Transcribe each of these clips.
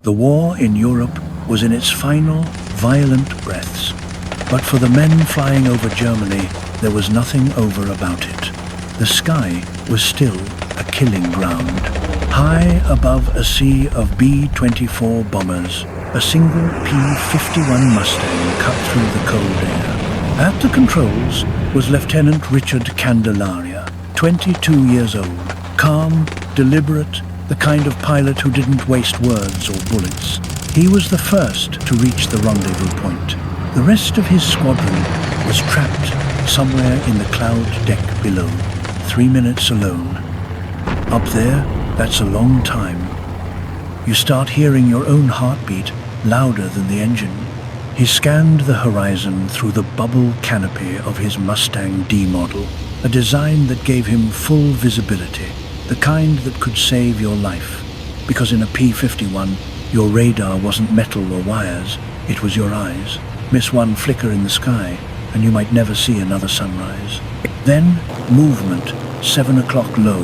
The war in Europe was in its final, violent breaths. But for the men flying over Germany, there was nothing over about it. The sky was still a killing ground. High above a sea of B-24 bombers, a single P-51 Mustang cut through the cold air. At the controls was Lieutenant Richard Candelaria, 22 years old, calm, deliberate, the kind of pilot who didn't waste words or bullets. He was the first to reach the rendezvous point. The rest of his squadron was trapped somewhere in the cloud deck below. 3 minutes alone. Up there, that's a long time. You start hearing your own heartbeat louder than the engine. He scanned the horizon through the bubble canopy of his Mustang D model, a design that gave him full visibility, the kind that could save your life. Because in a P-51, your radar wasn't metal or wires, it was your eyes. Miss one flicker in the sky, and you might never see another sunrise. Then, movement, 7 o'clock low.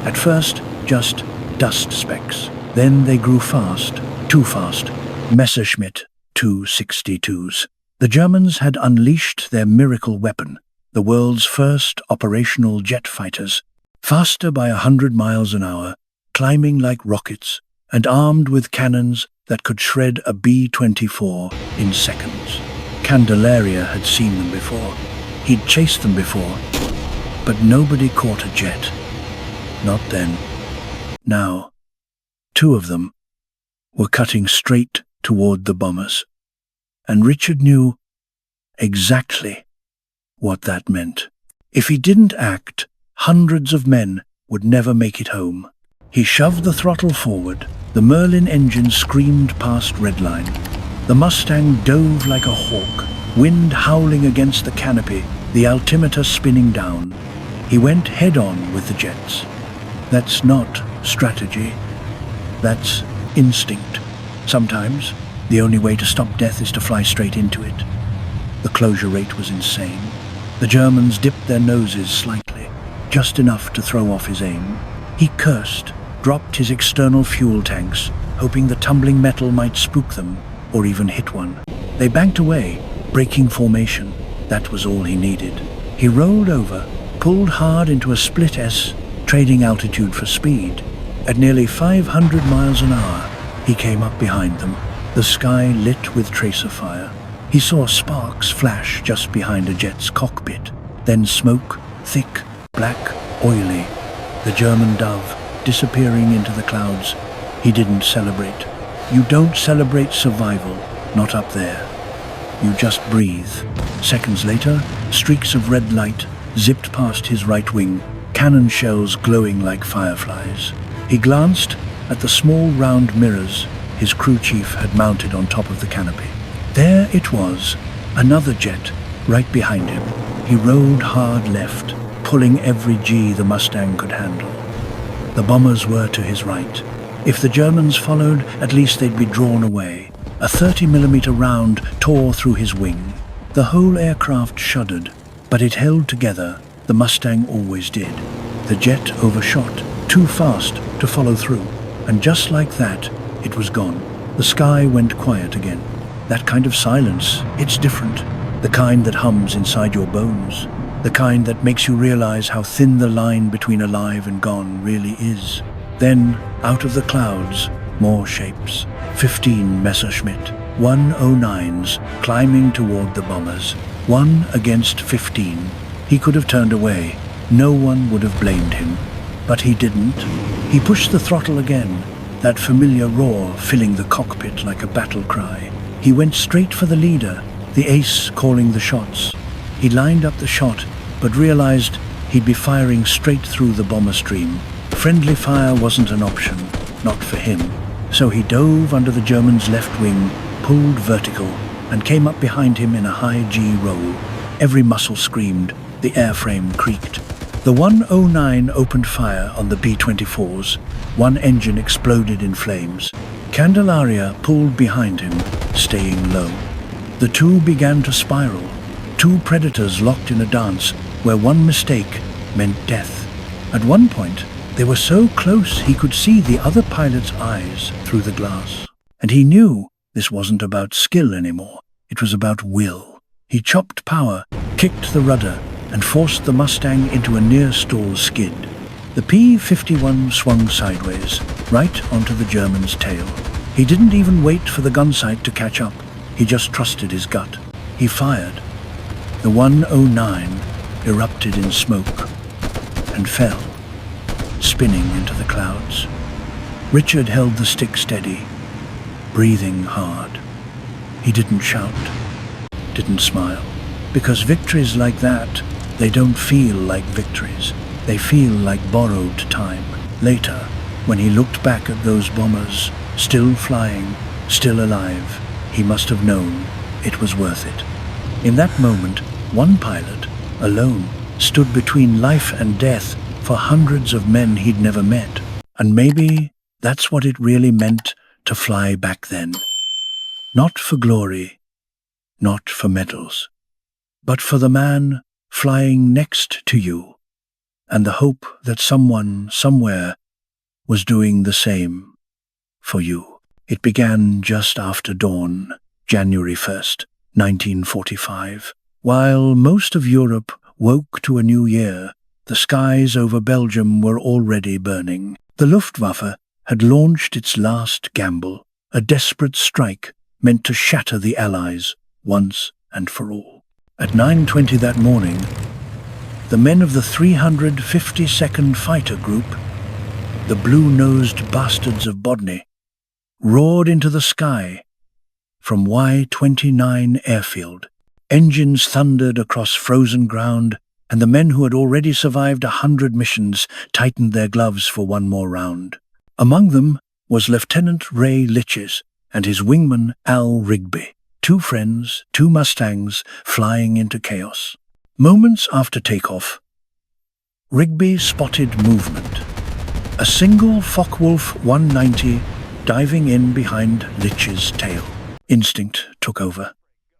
At first, just dust specks. Then they grew fast, too fast. Messerschmitt 262s. The Germans had unleashed their miracle weapon, the world's first operational jet fighters, faster by 100 miles an hour, climbing like rockets, and armed with cannons that could shred a B-24 in seconds. Candelaria had seen them before. He'd chased them before, but nobody caught a jet. Not then. Now, 2 of them were cutting straight toward the bombers, and Richard knew exactly what that meant. If he didn't act, hundreds of men would never make it home. He shoved the throttle forward. The Merlin engine screamed past redline. The Mustang dove like a hawk, wind howling against the canopy, the altimeter spinning down. He went head-on with the jets. That's not strategy. That's instinct. Sometimes, the only way to stop death is to fly straight into it. The closure rate was insane. The Germans dipped their noses slightly, just enough to throw off his aim. He cursed, dropped his external fuel tanks, hoping the tumbling metal might spook them, or even hit one. They banked away, breaking formation. That was all he needed. He rolled over, pulled hard into a split S, trading altitude for speed. At nearly 500 miles an hour, he came up behind them, the sky lit with tracer fire. He saw sparks flash just behind a jet's cockpit, then smoke, thick, black, oily. The German Dove, disappearing into the clouds. He didn't celebrate. You don't celebrate survival, not up there. You just breathe. Seconds later, streaks of red light zipped past his right wing, cannon shells glowing like fireflies. He glanced at the small round mirrors his crew chief had mounted on top of the canopy. There it was, another jet, right behind him. He rolled hard left, pulling every G the Mustang could handle. The bombers were to his right. If the Germans followed, at least they'd be drawn away. A 30mm round tore through his wing. The whole aircraft shuddered, but it held together. The Mustang always did. The jet overshot, too fast to follow through, and just like that, it was gone. The sky went quiet again. That kind of silence, it's different. The kind that hums inside your bones. The kind that makes you realize how thin the line between alive and gone really is. Then, out of the clouds, more shapes. 15 Messerschmitt 109s climbing toward the bombers. 1 against 15. He could have turned away. No one would have blamed him. But he didn't. He pushed the throttle again, that familiar roar filling the cockpit like a battle cry. He went straight for the leader, the ace calling the shots. He lined up the shot, but realized he'd be firing straight through the bomber stream. Friendly fire wasn't an option, not for him. So he dove under the German's left wing, pulled vertical, and came up behind him in a high G roll. Every muscle screamed, the airframe creaked. The 109 opened fire on the B-24s. One engine exploded in flames. Candelaria pulled behind him, staying low. The 2 began to spiral. 2 predators locked in a dance where one mistake meant death. At one point, they were so close he could see the other pilot's eyes through the glass. And he knew this wasn't about skill anymore. It was about will. He chopped power, kicked the rudder, and forced the Mustang into a near-stall skid. The P-51 swung sideways, right onto the German's tail. He didn't even wait for the gun sight to catch up. He just trusted his gut. He fired. The 109 erupted in smoke and fell, spinning into the clouds. Richard held the stick steady, breathing hard. He didn't shout, didn't smile, because victories like that, they don't feel like victories. They feel like borrowed time. Later, when he looked back at those bombers, still flying, still alive, he must have known it was worth it. In that moment, one pilot, alone, stood between life and death for hundreds of men he'd never met. And maybe that's what it really meant to fly back then. Not for glory, not for medals, but for the man flying next to you, and the hope that someone, somewhere, was doing the same for you. It began just after dawn, January 1st, 1945. While most of Europe woke to a new year, the skies over Belgium were already burning. The Luftwaffe had launched its last gamble, a desperate strike meant to shatter the Allies once and for all. At 9:20 that morning, the men of the 352nd Fighter Group, the blue-nosed bastards of Bodny, roared into the sky from Y-29 airfield. Engines thundered across frozen ground, and the men who had already survived 100 missions tightened their gloves for one more round. Among them was Lieutenant Ray Litches and his wingman Al Rigby, two friends, two Mustangs flying into chaos. Moments after takeoff, Rigby spotted movement. A single Focke-Wulf 190 diving in behind Litch's tail. Instinct took over.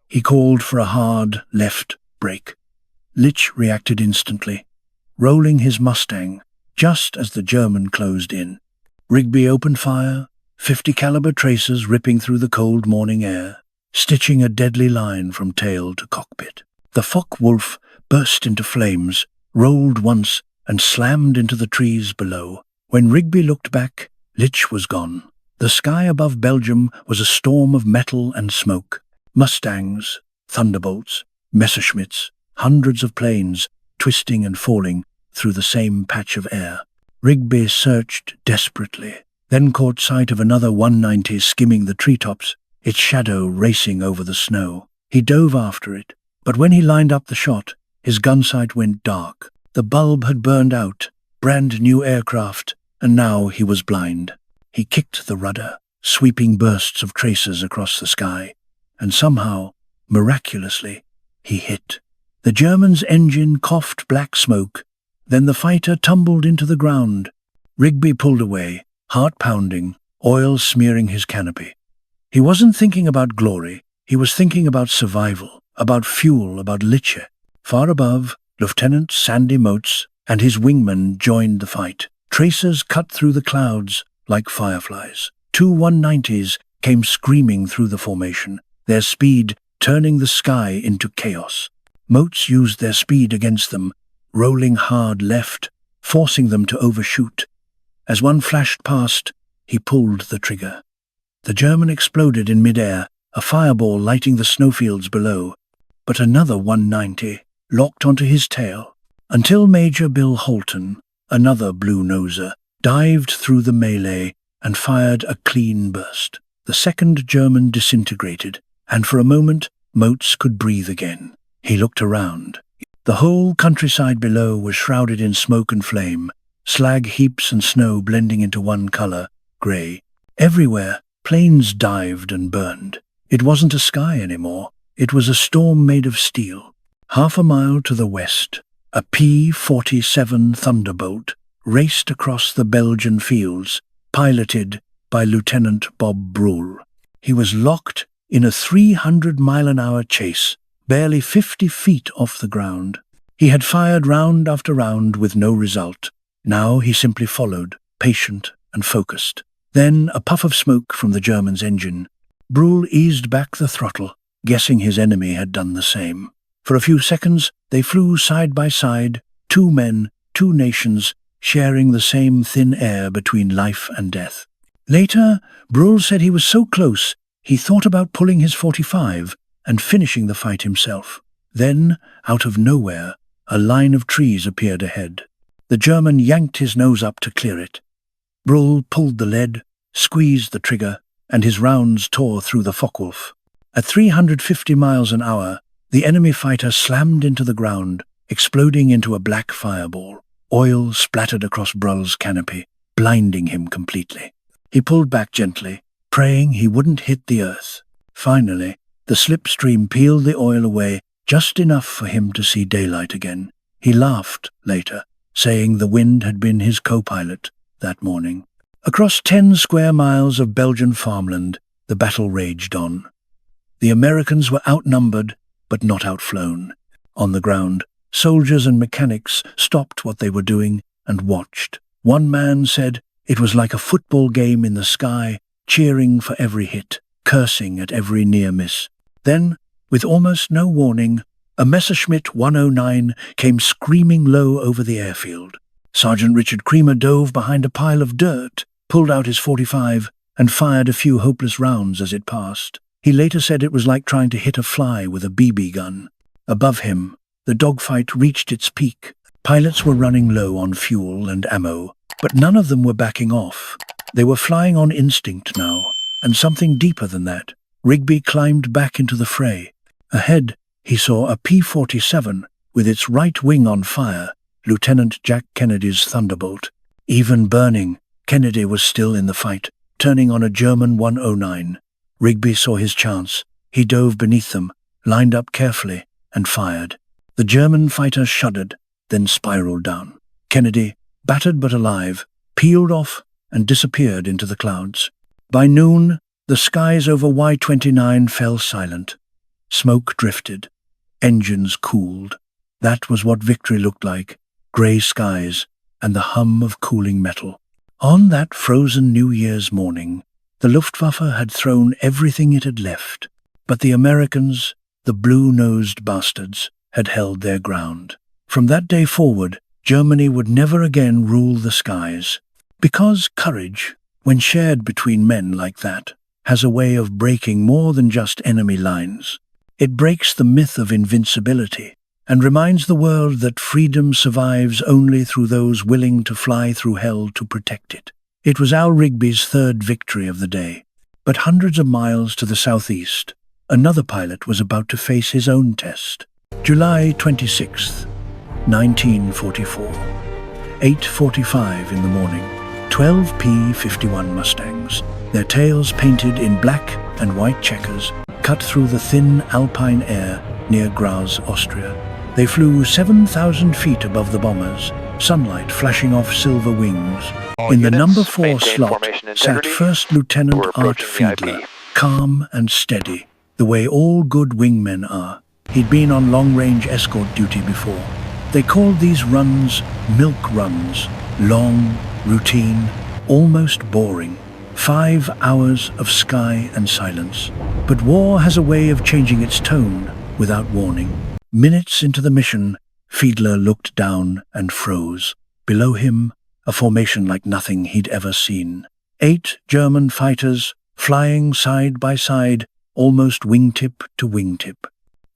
He called for a hard left brake. Litch reacted instantly, rolling his Mustang just as the German closed in. Rigby opened fire, 50 caliber tracers ripping through the cold morning air, stitching a deadly line from tail to cockpit. The Focke-Wulf burst into flames, rolled once, and slammed into the trees below. When Rigby looked back, Litch was gone. The sky above Belgium was a storm of metal and smoke. Mustangs, Thunderbolts, Messerschmitts, hundreds of planes twisting and falling through the same patch of air. Rigby searched desperately, then caught sight of another 190 skimming the treetops, its shadow racing over the snow. He dove after it, but when he lined up the shot, his gun sight went dark. The bulb had burned out, brand new aircraft, and now he was blind. He kicked the rudder, sweeping bursts of tracers across the sky, and somehow, miraculously, he hit. The German's engine coughed black smoke, then the fighter tumbled into the ground. Rigby pulled away, heart pounding, oil smearing his canopy. He wasn't thinking about glory, he was thinking about survival, about fuel, about Litche. Far above, Lieutenant Sandy Motes and his wingman joined the fight. Tracers cut through the clouds like fireflies. Two 190s came screaming through the formation, their speed turning the sky into chaos. Motes used their speed against them, rolling hard left, forcing them to overshoot. As one flashed past, he pulled the trigger. The German exploded in midair, a fireball lighting the snowfields below, but another 190 locked onto his tail, until Major Bill Holton, another blue-noser, dived through the melee and fired a clean burst. The second German disintegrated, and for a moment Motes could breathe again. He looked around. The whole countryside below was shrouded in smoke and flame, slag heaps and snow blending into one color, grey. Everywhere, planes dived and burned. It wasn't a sky anymore. It was a storm made of steel. Half a mile to the west, a P-47 Thunderbolt raced across the Belgian fields, piloted by Lieutenant Bob Brule. He was locked in a 300-mile-an-hour chase, barely 50 feet off the ground. He had fired round after round with no result. Now he simply followed, patient and focused. Then a puff of smoke from the German's engine. Brühl eased back the throttle, guessing his enemy had done the same. For a few seconds, they flew side by side, two men, two nations, sharing the same thin air between life and death. Later, Brühl said he was so close, he thought about pulling his .45 and finishing the fight himself. Then, out of nowhere, a line of trees appeared ahead. The German yanked his nose up to clear it. Brühl pulled the lead, squeezed the trigger, and his rounds tore through the Focke-Wulf. At 350 miles an hour, the enemy fighter slammed into the ground, exploding into a black fireball. Oil splattered across Brühl's canopy, blinding him completely. He pulled back gently, praying he wouldn't hit the earth. Finally, the slipstream peeled the oil away, just enough for him to see daylight again. He laughed later, saying the wind had been his co-pilot that morning. Across 10 square miles of Belgian farmland, the battle raged on. The Americans were outnumbered, but not outflown. On the ground, soldiers and mechanics stopped what they were doing and watched. One man said it was like a football game in the sky, cheering for every hit, cursing at every near miss. Then, with almost no warning, a Messerschmitt 109 came screaming low over the airfield. Sergeant Richard Creamer dove behind a pile of dirt, pulled out his .45, and fired a few hopeless rounds as it passed. He later said it was like trying to hit a fly with a BB gun. Above him, the dogfight reached its peak. Pilots were running low on fuel and ammo, but none of them were backing off. They were flying on instinct now, and something deeper than that. Rigby climbed back into the fray. Ahead, he saw a P-47 with its right wing on fire, Lieutenant Jack Kennedy's Thunderbolt. Even burning, Kennedy was still in the fight, turning on a German 109. Rigby saw his chance. He dove beneath them, lined up carefully, and fired. The German fighter shuddered, then spiraled down. Kennedy, battered but alive, peeled off and disappeared into the clouds. By noon, the skies over Y-29 fell silent. Smoke drifted. Engines cooled. That was what victory looked like, grey skies and the hum of cooling metal. On that frozen New Year's morning, the Luftwaffe had thrown everything it had left, but the Americans, the blue-nosed bastards, had held their ground. From that day forward, Germany would never again rule the skies, because courage, when shared between men like that, has a way of breaking more than just enemy lines. It breaks the myth of invincibility and reminds the world that freedom survives only through those willing to fly through hell to protect it. It was Al Rigby's third victory of the day, but hundreds of miles to the southeast, another pilot was about to face his own test. July 26th, 1944. 8:45 in the morning. 12 P-51 Mustangs, their tails painted in black and white checkers, cut through the thin alpine air near Graz, Austria. They flew 7,000 feet above the bombers, sunlight flashing off silver wings. In the number 4 slot sat First Lieutenant Art Fiedler, calm and steady, the way all good wingmen are. He'd been on long-range escort duty before. They called these runs milk runs, long, routine, almost boring. 5 hours of sky and silence. But war has a way of changing its tone without warning. Minutes into the mission, Fiedler looked down and froze. Below him, a formation like nothing he'd ever seen. 8 German fighters, flying side by side, almost wingtip to wingtip.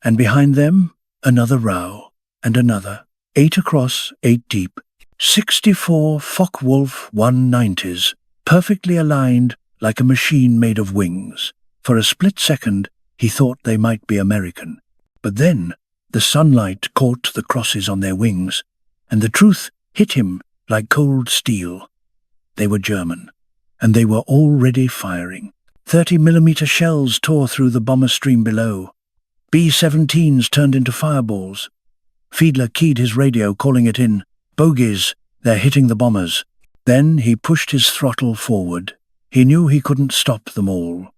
And behind them, another row, and another. 8 across, 8 deep. 64 Focke-Wulf 190s, perfectly aligned like a machine made of wings. For a split second, he thought they might be American. But then, the sunlight caught the crosses on their wings, and the truth hit him like cold steel. They were German, and they were already firing. 30mm shells tore through the bomber stream below. B-17s turned into fireballs. Fiedler keyed his radio, calling it in. Bogies, they're hitting the bombers. Then he pushed his throttle forward. He knew he couldn't stop them all.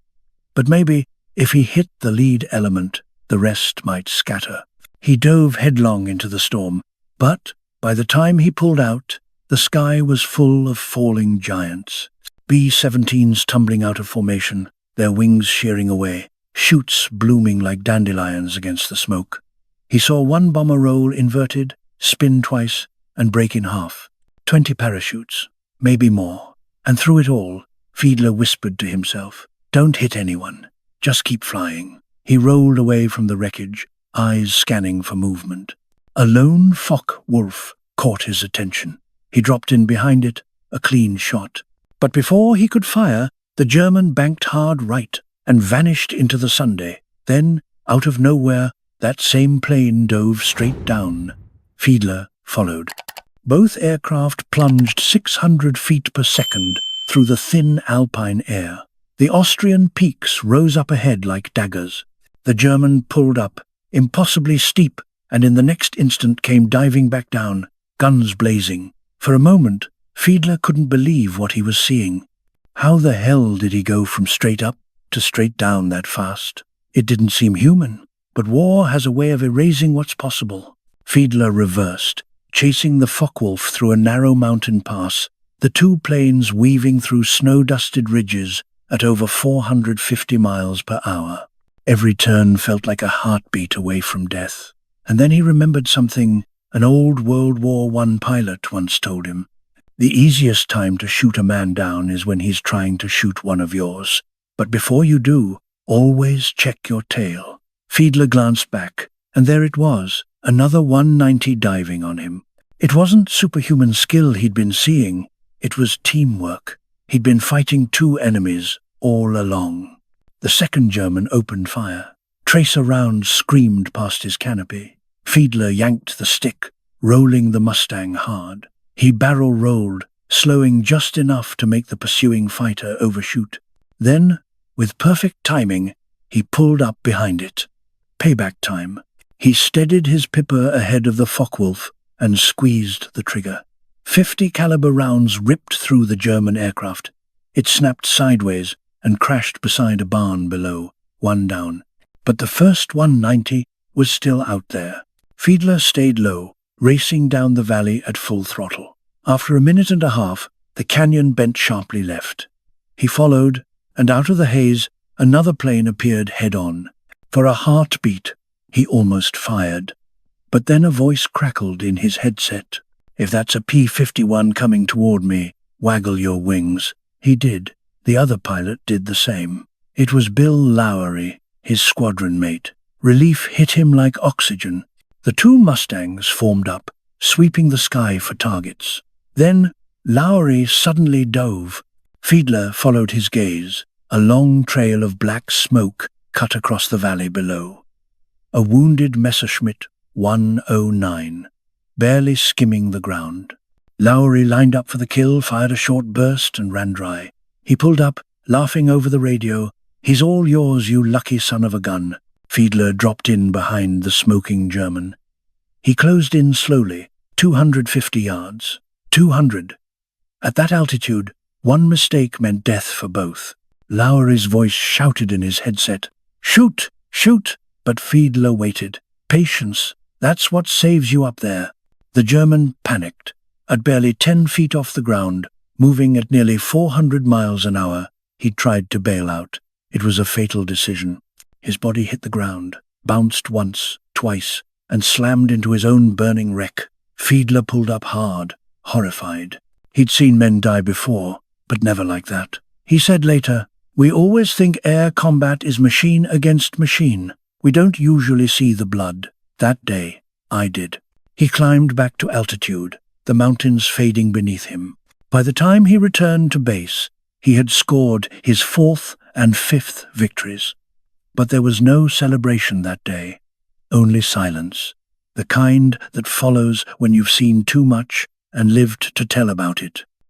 But maybe, if he hit the lead element, the rest might scatter. He dove headlong into the storm, but by the time he pulled out, the sky was full of falling giants. B-17s tumbling out of formation, their wings shearing away, chutes blooming like dandelions against the smoke. He saw one bomber roll inverted, spin twice, and break in half. 20 parachutes, maybe more. And through it all, Fiedler whispered to himself, "Don't hit anyone. Just keep flying." He rolled away from the wreckage, eyes scanning for movement. A lone Focke-Wulf caught his attention. He dropped in behind it, a clean shot. But before he could fire, the German banked hard right and vanished into the Sunday. Then, out of nowhere, that same plane dove straight down. Fiedler followed. Both aircraft plunged 600 feet per second through the thin alpine air. The Austrian peaks rose up ahead like daggers. The German pulled up, impossibly steep, and in the next instant came diving back down, guns blazing. For a moment, Fiedler couldn't believe what he was seeing. How the hell did he go from straight up to straight down that fast? It didn't seem human, but war has a way of erasing what's possible. Fiedler reversed, chasing the Focke-Wulf through a narrow mountain pass, the two planes weaving through snow-dusted ridges at over 450 miles per hour. Every turn felt like a heartbeat away from death. And then he remembered something an old World War I pilot once told him. The easiest time to shoot a man down is when he's trying to shoot one of yours. But before you do, always check your tail. Fiedler glanced back, and there it was, another 190 diving on him. It wasn't superhuman skill he'd been seeing, it was teamwork. He'd been fighting two enemies all along. The second German opened fire. Tracer rounds screamed past his canopy. Fiedler yanked the stick, rolling the Mustang hard. He barrel-rolled, slowing just enough to make the pursuing fighter overshoot. Then, with perfect timing, he pulled up behind it. Payback time. He steadied his Pipper ahead of the Focke-Wulf and squeezed the trigger. 50 caliber rounds ripped through the German aircraft. It snapped sideways and crashed beside a barn below, one down. But the first 190 was still out there. Fiedler stayed low, racing down the valley at full throttle. After a minute and a half, the canyon bent sharply left. He followed, and out of the haze, another plane appeared head-on. For a heartbeat, he almost fired. But then a voice crackled in his headset. "If that's a P-51 coming toward me, waggle your wings." He did. The other pilot did the same. It was Bill Lowry, his squadron mate. Relief hit him like oxygen. The two Mustangs formed up, sweeping the sky for targets. Then Lowry suddenly dove. Fiedler followed his gaze. A long trail of black smoke cut across the valley below. A wounded Messerschmitt 109, barely skimming the ground. Lowry lined up for the kill, fired a short burst, and ran dry. He pulled up, laughing over the radio. "He's all yours, you lucky son of a gun." Fiedler dropped in behind the smoking German. He closed in slowly, 250 yards. 200. At that altitude, one mistake meant death for both. Lowry's voice shouted in his headset, "Shoot! Shoot!" But Fiedler waited. Patience, that's what saves you up there. The German panicked. At barely 10 feet off the ground, moving at nearly 400 miles an hour, he tried to bail out. It was a fatal decision. His body hit the ground, bounced once, twice, and slammed into his own burning wreck. Fiedler pulled up hard, horrified. He'd seen men die before, but never like that. He said later, "We always think air combat is machine against machine. We don't usually see the blood. That day, I did." He climbed back to altitude, the mountains fading beneath him. By the time he returned to base, he had scored his 4th and 5th victories. But there was no celebration that day, only silence, the kind that follows when you've seen too much and lived to tell about it.